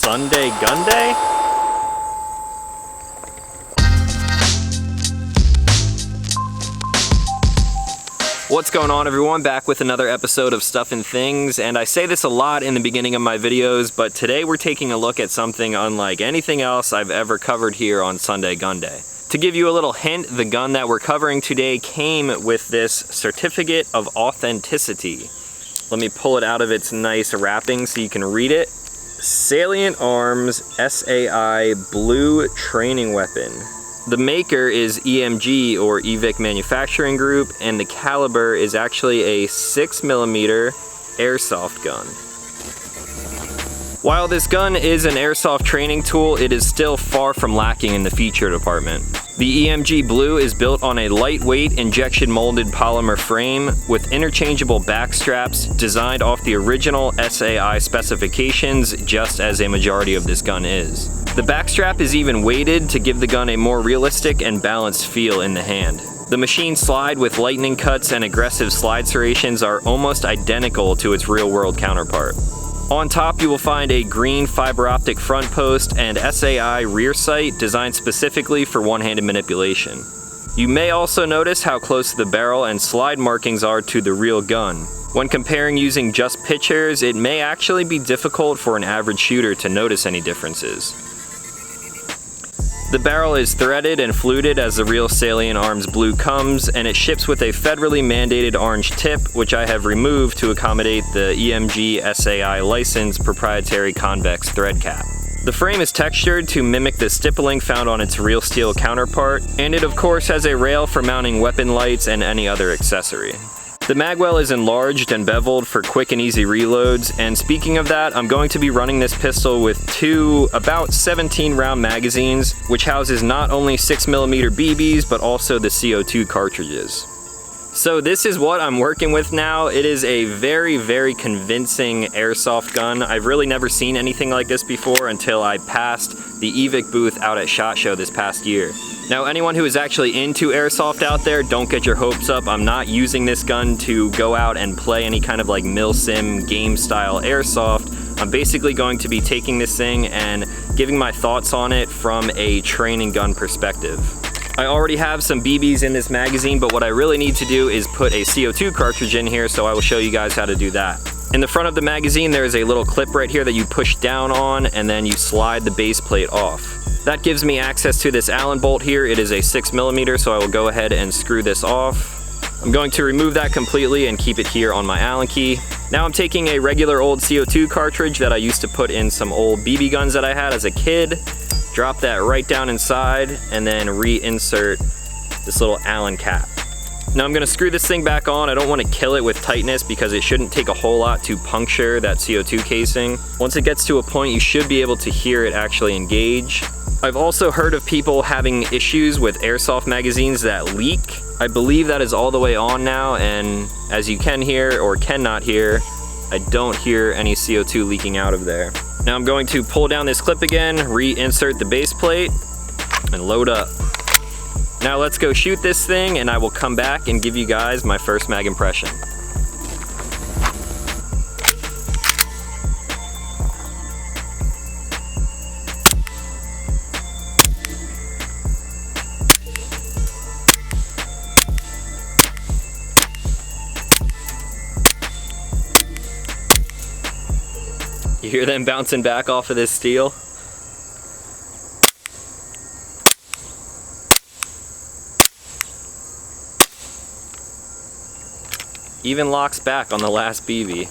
Sunday GUNDAY? What's going on, everyone? Back with another episode of Stuff and Things, and I say this a lot in the beginning of my videos, but today we're taking a look at something unlike anything else I've ever covered here on Sunday GUNDAY. To give you a little hint, the gun that we're covering today came with this certificate of authenticity. Let me pull it out of its nice wrapping so you can read it. Salient Arms SAI Blue Training Weapon. The maker is EMG, or EVIC Manufacturing Group, and the caliber is actually a 6mm airsoft gun. While this gun is an airsoft training tool, it is still far from lacking in the feature department. The EMG Blue is built on a lightweight injection molded polymer frame with interchangeable back straps designed off the original SAI specifications, just as a majority of this gun is. The back strap is even weighted to give the gun a more realistic and balanced feel in the hand. The machine slide with lightning cuts and aggressive slide serrations are almost identical to its real-world counterpart. On top, you will find a green fiber optic front post and SAI rear sight designed specifically for one-handed manipulation. You may also notice how close the barrel and slide markings are to the real gun. When comparing using just pictures, it may actually be difficult for an average shooter to notice any differences. The barrel is threaded and fluted as the real Salient Arms Blue comes, and it ships with a federally mandated orange tip, which I have removed to accommodate the EMG SAI licensed proprietary convex thread cap. The frame is textured to mimic the stippling found on its real steel counterpart, and it of course has a rail for mounting weapon lights and any other accessory. The magwell is enlarged and beveled for quick and easy reloads, and speaking of that, I'm going to be running this pistol with two about 17 round magazines, which houses not only 6mm BBs, but also the CO2 cartridges. So this is what I'm working with now. It is a very, very convincing airsoft gun. I've really never seen anything like this before until I passed the EVIC booth out at SHOT Show this past year. Now, anyone who is actually into airsoft out there, don't get your hopes up. I'm not using this gun to go out and play any kind of like mil-sim game style airsoft. I'm basically going to be taking this thing and giving my thoughts on it from a training gun perspective. I already have some BBs in this magazine, but what I really need to do is put a CO2 cartridge in here, so I will show you guys how to do that. In the front of the magazine, there is a little clip right here that you push down on, and then you slide the base plate off. That gives me access to this Allen bolt here. It is a 6mm, so I will go ahead and screw this off. I'm going to remove that completely and keep it here on my Allen key. Now I'm taking a regular old CO2 cartridge that I used to put in some old BB guns that I had as a kid. Drop that right down inside and then reinsert this little Allen cap. Now I'm gonna screw this thing back on. I don't wanna kill it with tightness because it shouldn't take a whole lot to puncture that CO2 casing. Once it gets to a point, you should be able to hear it actually engage. I've also heard of people having issues with airsoft magazines that leak. I believe that is all the way on now, and as you can hear or cannot hear, I don't hear any CO2 leaking out of there. Now I'm going to pull down this clip again, reinsert the base plate, and load up. Now let's go shoot this thing, and I will come back and give you guys my first mag impression. You hear them bouncing back off of this steel? Even locks back on the last BB.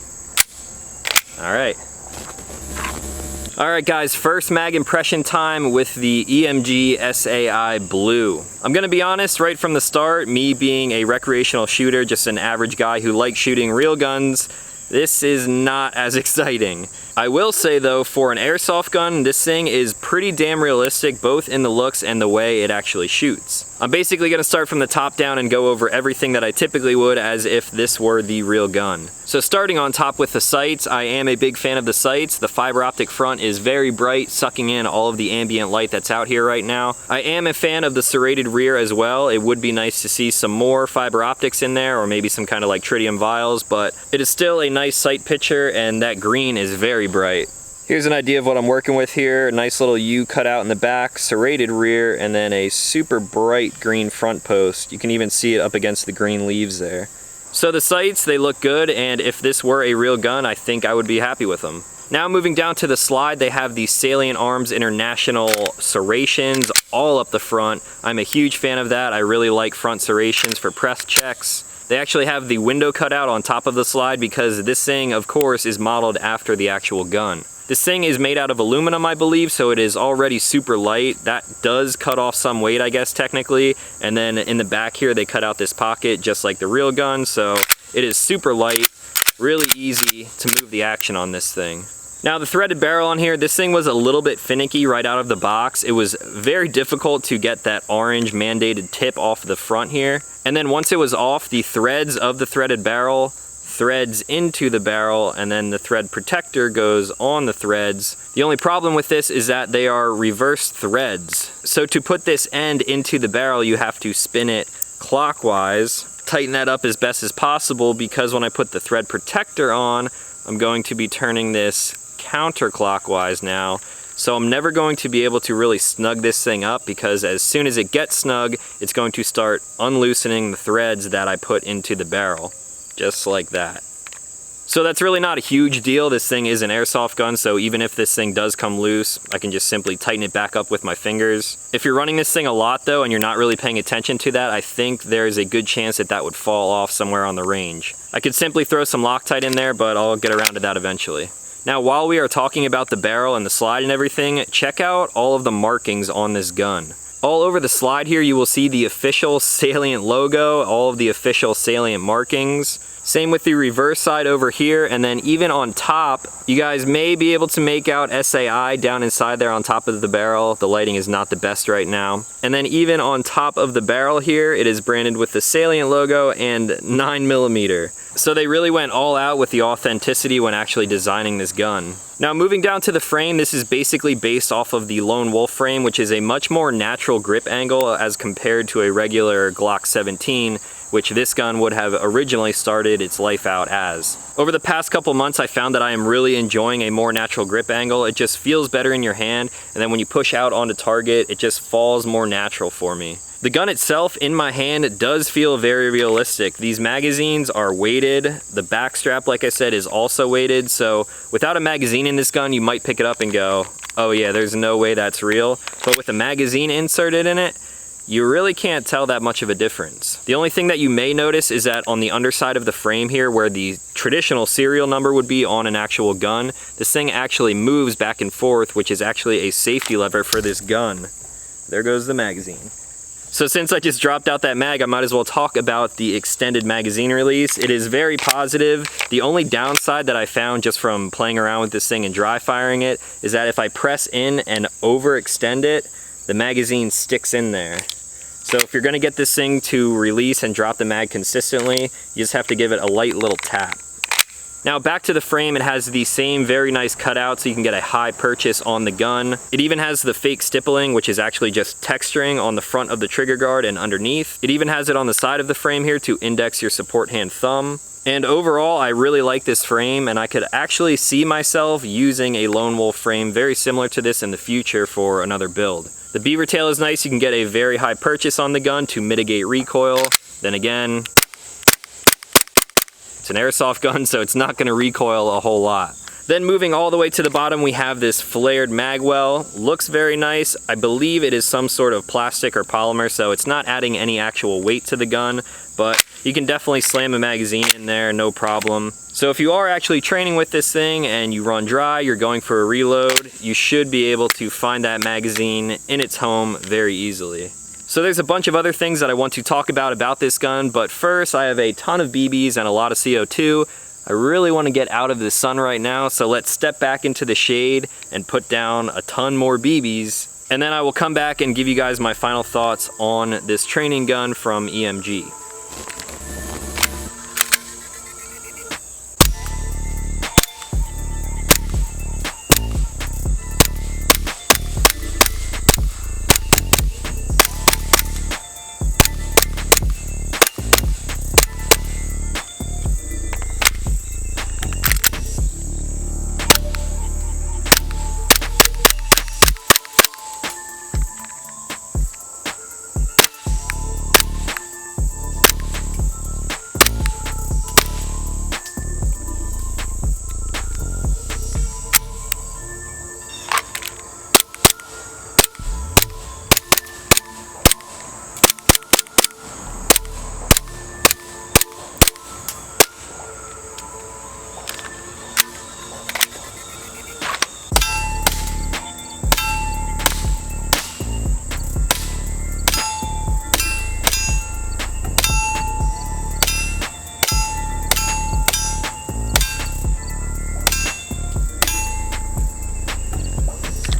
Alright guys, first mag impression time with the EMG SAI Blue. I'm gonna be honest, right from the start, me being a recreational shooter, just an average guy who likes shooting real guns, this is not as exciting. I will say though, for an airsoft gun, this thing is pretty damn realistic, both in the looks and the way it actually shoots. I'm basically gonna start from the top down and go over everything that I typically would as if this were the real gun. So starting on top with the sights, I am a big fan of the sights. The fiber optic front is very bright, sucking in all of the ambient light that's out here right now. I am a fan of the serrated rear as well. It would be nice to see some more fiber optics in there, or maybe some kind of like tritium vials, but it is still a nice sight picture, and that green is very bright. Here's an idea of what I'm working with here. A nice little U cut out in the back, serrated rear, and then a super bright green front post. You can even see it up against the green leaves there. So the sights, they look good, and if this were a real gun, I think I would be happy with them. Now moving down to the slide, they have the Salient Arms International serrations all up the front. I'm a huge fan of that. I really like front serrations for press checks. They actually have the window cutout on top of the slide because this thing, of course, is modeled after the actual gun. This thing is made out of aluminum, I believe, so it is already super light. That does cut off some weight, I guess, technically. And then in the back here, they cut out this pocket just like the real gun, so it is super light, really easy to move the action on this thing. Now the threaded barrel on here, this thing was a little bit finicky right out of the box. It was very difficult to get that orange mandated tip off the front here. And then once it was off, the threads of the threaded barrel threads into the barrel, and then the thread protector goes on the threads. The only problem with this is that they are reverse threads. So to put this end into the barrel, you have to spin it clockwise. Tighten that up as best as possible because when I put the thread protector on, I'm going to be turning this counterclockwise now. So I'm never going to be able to really snug this thing up because as soon as it gets snug, it's going to start unloosening the threads that I put into the barrel. Just like that. So that's really not a huge deal. This thing is an airsoft gun, so even if this thing does come loose, I can just simply tighten it back up with my fingers. If you're running this thing a lot though, and you're not really paying attention to that, I think there's a good chance that that would fall off somewhere on the range. I could simply throw some Loctite in there, but I'll get around to that eventually. Now, while we are talking about the barrel and the slide and everything, check out all of the markings on this gun. All over the slide here, you will see the official Salient logo, all of the official Salient markings. Same with the reverse side over here, and then even on top, you guys may be able to make out SAI down inside there on top of the barrel. The lighting is not the best right now. And then even on top of the barrel here, it is branded with the Salient logo and 9mm. So they really went all out with the authenticity when actually designing this gun. Now moving down to the frame, this is basically based off of the Lone Wolf frame, which is a much more natural grip angle as compared to a regular Glock 17, which this gun would have originally started its life out as. Over the past couple months, I found that I am really enjoying a more natural grip angle. It just feels better in your hand, and then when you push out onto target, it just falls more natural for me. The gun itself in my hand does feel very realistic. These magazines are weighted. The back strap, like I said, is also weighted. So without a magazine in this gun, you might pick it up and go, oh yeah, there's no way that's real. But with a magazine inserted in it, you really can't tell that much of a difference. The only thing that you may notice is that on the underside of the frame here, where the traditional serial number would be on an actual gun, this thing actually moves back and forth, which is actually a safety lever for this gun. There goes the magazine. So since I just dropped out that mag, I might as well talk about the extended magazine release. It is very positive. The only downside that I found just from playing around with this thing and dry firing it is that if I press in and overextend it, the magazine sticks in there. So if you're gonna get this thing to release and drop the mag consistently, you just have to give it a light little tap. Now back to the frame, it has the same very nice cutout so you can get a high purchase on the gun. It even has the fake stippling, which is actually just texturing on the front of the trigger guard and underneath. It even has it on the side of the frame here to index your support hand thumb. And overall, I really like this frame, and I could actually see myself using a Lone Wolf frame very similar to this in the future for another build. The beaver tail is nice. You can get a very high purchase on the gun to mitigate recoil. Then again, it's an airsoft gun, so it's not gonna recoil a whole lot. Then moving all the way to the bottom, we have this flared magwell. Looks very nice. I believe it is some sort of plastic or polymer, so it's not adding any actual weight to the gun, but you can definitely slam a magazine in there, no problem. So if you are actually training with this thing and you run dry, you're going for a reload, you should be able to find that magazine in its home very easily. So there's a bunch of other things that I want to talk about this gun, but first I have a ton of BBs and a lot of CO2. I really want to get out of the sun right now, so let's step back into the shade and put down a ton more BBs, and then I will come back and give you guys my final thoughts on this training gun from EMG.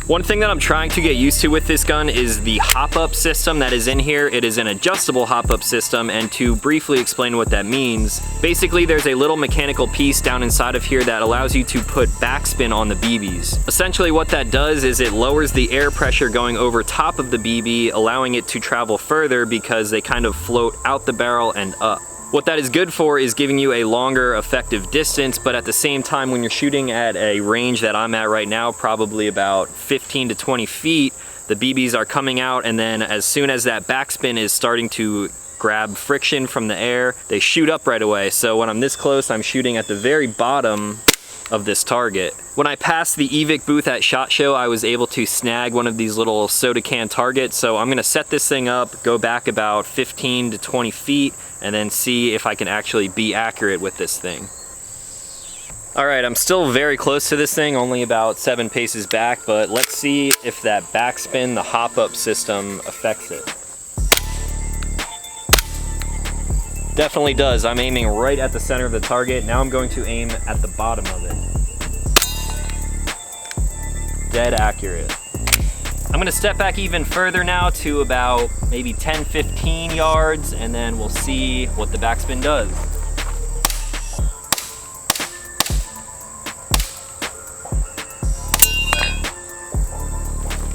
One thing that I'm trying to get used to with this gun is the hop-up system that is in here. It is an adjustable hop-up system, and to briefly explain what that means, basically there's a little mechanical piece down inside of here that allows you to put backspin on the BBs. Essentially what that does is it lowers the air pressure going over top of the BB, allowing it to travel further because they kind of float out the barrel and up. What that is good for is giving you a longer effective distance, but at the same time, when you're shooting at a range that I'm at right now, probably about 15 to 20 feet, the BBs are coming out, and then as soon as that backspin is starting to grab friction from the air, they shoot up right away. So when I'm this close, I'm shooting at the very bottom of this target. When I passed the EVIC booth at SHOT Show, I was able to snag one of these little soda can targets. So I'm gonna set this thing up, go back about 15 to 20 feet, and then see if I can actually be accurate with this thing. All right, I'm still very close to this thing, only about 7 paces back, but let's see if that backspin, the hop-up system, affects it. Definitely does. I'm aiming right at the center of the target. Now I'm going to aim at the bottom of it. Dead accurate. I'm gonna step back even further now to about maybe 10, 15 yards, and then we'll see what the backspin does.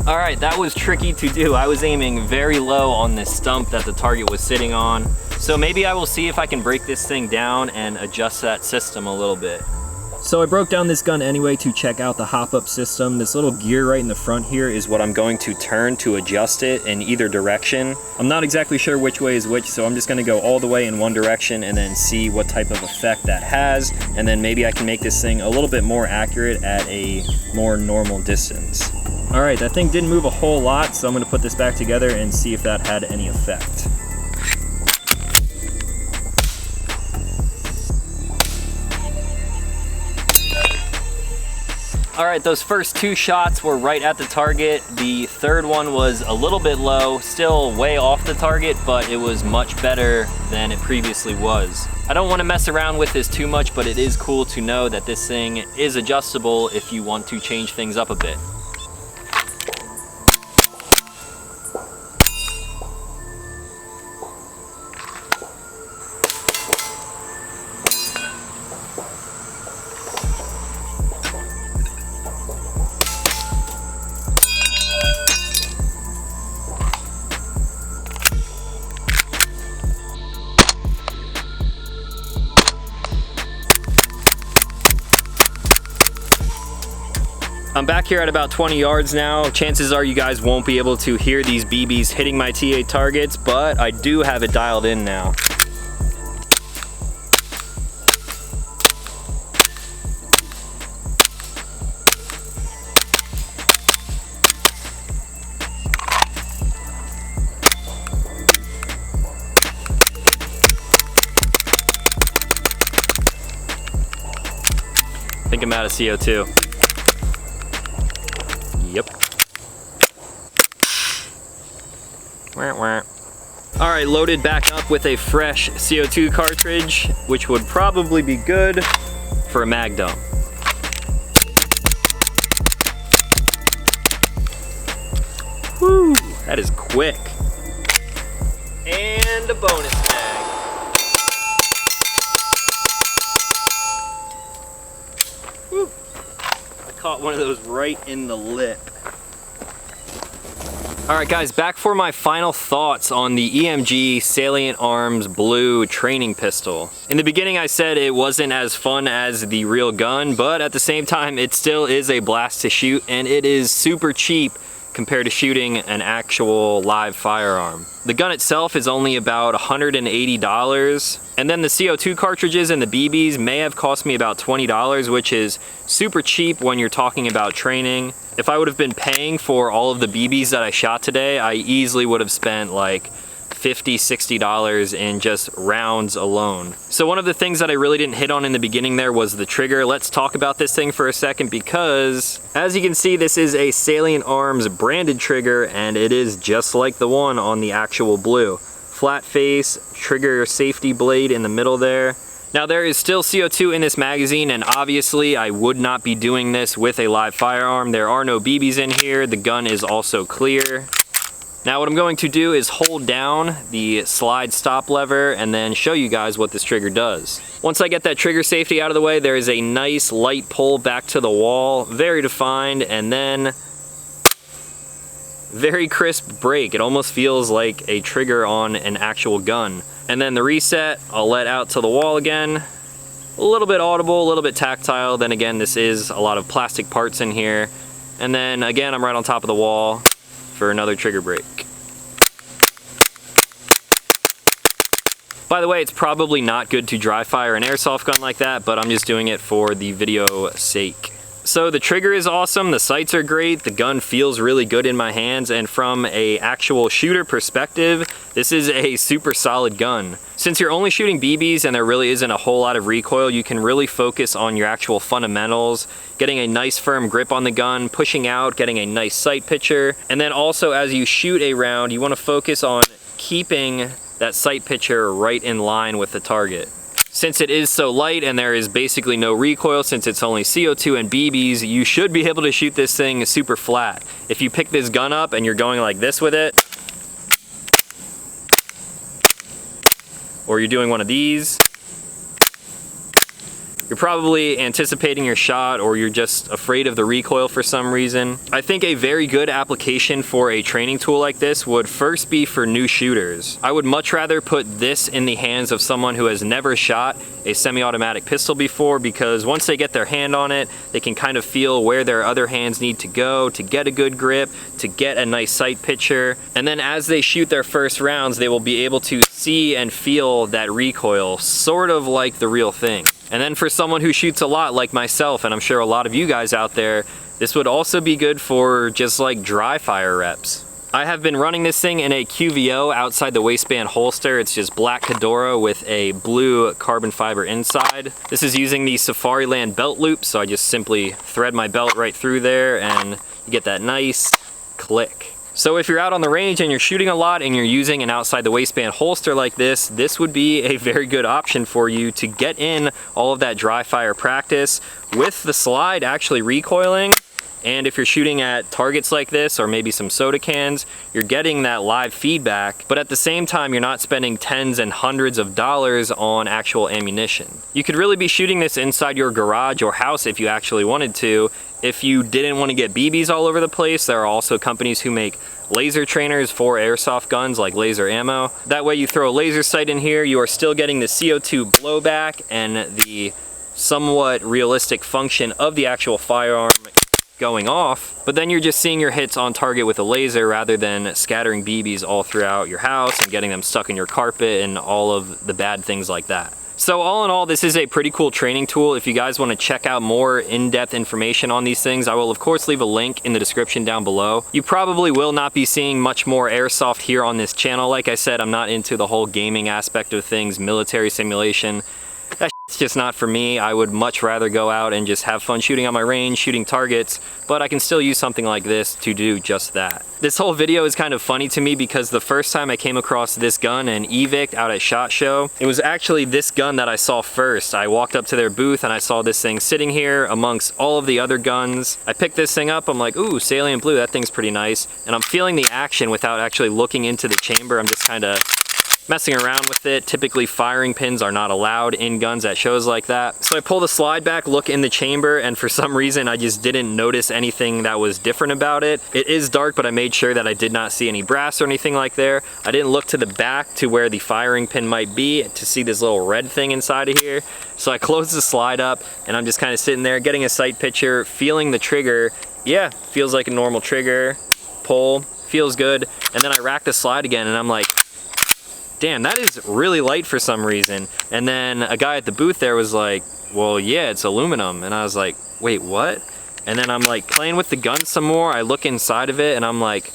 All right, that was tricky to do. I was aiming very low on this stump that the target was sitting on. So maybe I will see if I can break this thing down and adjust that system a little bit. So I broke down this gun anyway to check out the hop-up system. This little gear right in the front here is what I'm going to turn to adjust it in either direction. I'm not exactly sure which way is which, so I'm just gonna go all the way in one direction and then see what type of effect that has, and then maybe I can make this thing a little bit more accurate at a more normal distance. All right, that thing didn't move a whole lot, so I'm gonna put this back together and see if that had any effect. All right, those first 2 shots were right at the target. The third one was a little bit low, still way off the target, but it was much better than it previously was. I don't want to mess around with this too much, but it is cool to know that this thing is adjustable if you want to change things up a bit. I'm back here at about 20 yards now. Chances are you guys won't be able to hear these BBs hitting my TA targets, but I do have it dialed in now. I think I'm out of CO2. Yep. All right, loaded back up with a fresh CO2 cartridge, which would probably be good for a mag dump. Woo, that is quick. And a bonus mag. Woo. Caught one of those right in the lip. All right guys, back for my final thoughts on the EMG Salient Arms Blue training pistol. In the beginning I said it wasn't as fun as the real gun, but at the same time it still is a blast to shoot, and it is super cheap compared to shooting an actual live firearm. The gun itself is only about $180, and then the CO2 cartridges and the BBs may have cost me about $20, which is super cheap when you're talking about training. If I would have been paying for all of the BBs that I shot today, I easily would have spent like $50, $60 in just rounds alone. So one of the things that I really didn't hit on in the beginning there was the trigger. Let's talk about this thing for a second, because as you can see, this is a Salient Arms branded trigger, and it is just like the one on the actual Blue. flat face, trigger safety blade in the middle there. Now there is still CO2 in this magazine, and obviously I would not be doing this with a live firearm. There are no BBs in here. The gun is also clear. Now what I'm going to do is hold down the slide stop lever and then show you guys what this trigger does. Once I get that trigger safety out of the way, there is a nice light pull back to the wall, very defined, and then very crisp break. It almost feels like a trigger on an actual gun. And then the reset, I'll let out to the wall again. A little bit audible, a little bit tactile. Then again, this is a lot of plastic parts in here. And then again, I'm right on top of the wall for another trigger break. By the way, it's probably not good to dry fire an airsoft gun like that, but I'm just doing it for the video sake. So the trigger is awesome, the sights are great, the gun feels really good in my hands, and from an actual shooter perspective, this is a super solid gun. Since you're only shooting BBs and there really isn't a whole lot of recoil, you can really focus on your actual fundamentals, getting a nice firm grip on the gun, pushing out, getting a nice sight picture, and then also as you shoot a round, you want to focus on keeping that sight picture right in line with the target. Since it is so light and there is basically no recoil, since it's only CO2 and BBs, you should be able to shoot this thing super flat. If you pick this gun up and you're going like this with it, or you're doing one of these, you're probably anticipating your shot, or you're just afraid of the recoil for some reason. I think a very good application for a training tool like this would first be for new shooters. I would much rather put this in the hands of someone who has never shot a semi-automatic pistol before, because once they get their hand on it, they can kind of feel where their other hands need to go to get a good grip, to get a nice sight picture. And then as they shoot their first rounds, they will be able to see and feel that recoil, sort of like the real thing. And then for someone who shoots a lot like myself, and I'm sure a lot of you guys out there, this would also be good for just like dry fire reps. I have been running this thing in a QVO outside the waistband holster. It's just black Cadora with a blue carbon fiber inside. This is using the Safariland belt loop, so I just simply thread my belt right through there and you get that nice click. So if you're out on the range and you're shooting a lot and you're using an outside the waistband holster like this, this would be a very good option for you to get in all of that dry fire practice with the slide actually recoiling. And if you're shooting at targets like this, or maybe some soda cans, you're getting that live feedback, but at the same time, you're not spending tens and hundreds of dollars on actual ammunition. You could really be shooting this inside your garage or house if you actually wanted to. If you didn't want to get BBs all over the place, there are also companies who make laser trainers for airsoft guns like laser ammo. That way you throw a laser sight in here, you are still getting the CO2 blowback and the somewhat realistic function of the actual firearm going off, but then you're just seeing your hits on target with a laser rather than scattering BBs all throughout your house and getting them stuck in your carpet and all of the bad things like that. So all in all, this is a pretty cool training tool. If you guys want to check out more in-depth information on these things, I will of course leave a link in the description down below. You probably will not be seeing much more airsoft here on this channel. Like I said, I'm not into the whole gaming aspect of things, military simulation. That's just not for me. I would much rather go out and just have fun shooting on my range, shooting targets, but I can still use something like this to do just that. This whole video is kind of funny to me because the first time I came across this gun and EVIC out at SHOT Show, it was actually this gun that I saw first. I walked up to their booth and I saw this thing sitting here amongst all of the other guns. I picked this thing up, I'm like, ooh, salient blue, that thing's pretty nice. And I'm feeling the action without actually looking into the chamber. I'm just kind of messing around with it. Typically firing pins are not allowed in guns at shows like that. So I pull the slide back, look in the chamber, and for some reason I just didn't notice anything that was different about it. It is dark, but I made sure that I did not see any brass or anything like there. I didn't look to the back to where the firing pin might be to see this little red thing inside of here. So I closed the slide up and I'm just kind of sitting there getting a sight picture, feeling the trigger. Yeah, feels like a normal trigger, pull, feels good. And then I rack the slide again and I'm like, damn, that is really light for some reason. And then a guy at the booth there was like, well, yeah, it's aluminum. And I was like, wait, what? And then I'm like playing with the gun some more. I look inside of it and I'm like,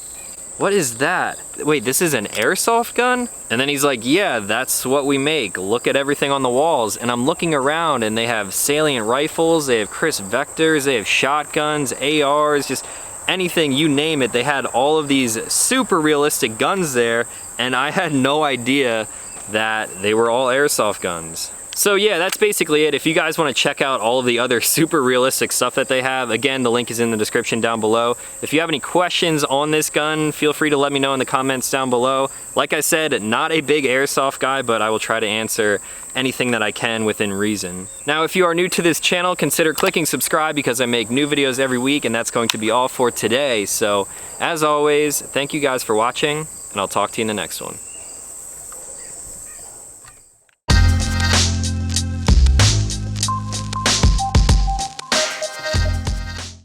what is that? Wait, this is an airsoft gun? And then he's like, yeah, that's what we make. Look at everything on the walls. And I'm looking around and they have salient rifles, they have crisp vectors, they have shotguns, ARs, just anything, you name it. They had all of these super realistic guns there, and I had no idea that they were all airsoft guns. So yeah, that's basically it. If you guys want to check out all of the other super realistic stuff that they have, again, the link is in the description down below. If you have any questions on this gun, feel free to let me know in the comments down below. Like I said, not a big airsoft guy, but I will try to answer anything that I can within reason. Now, if you are new to this channel, consider clicking subscribe because I make new videos every week, and that's going to be all for today. So as always, thank you guys for watching, and I'll talk to you in the next one.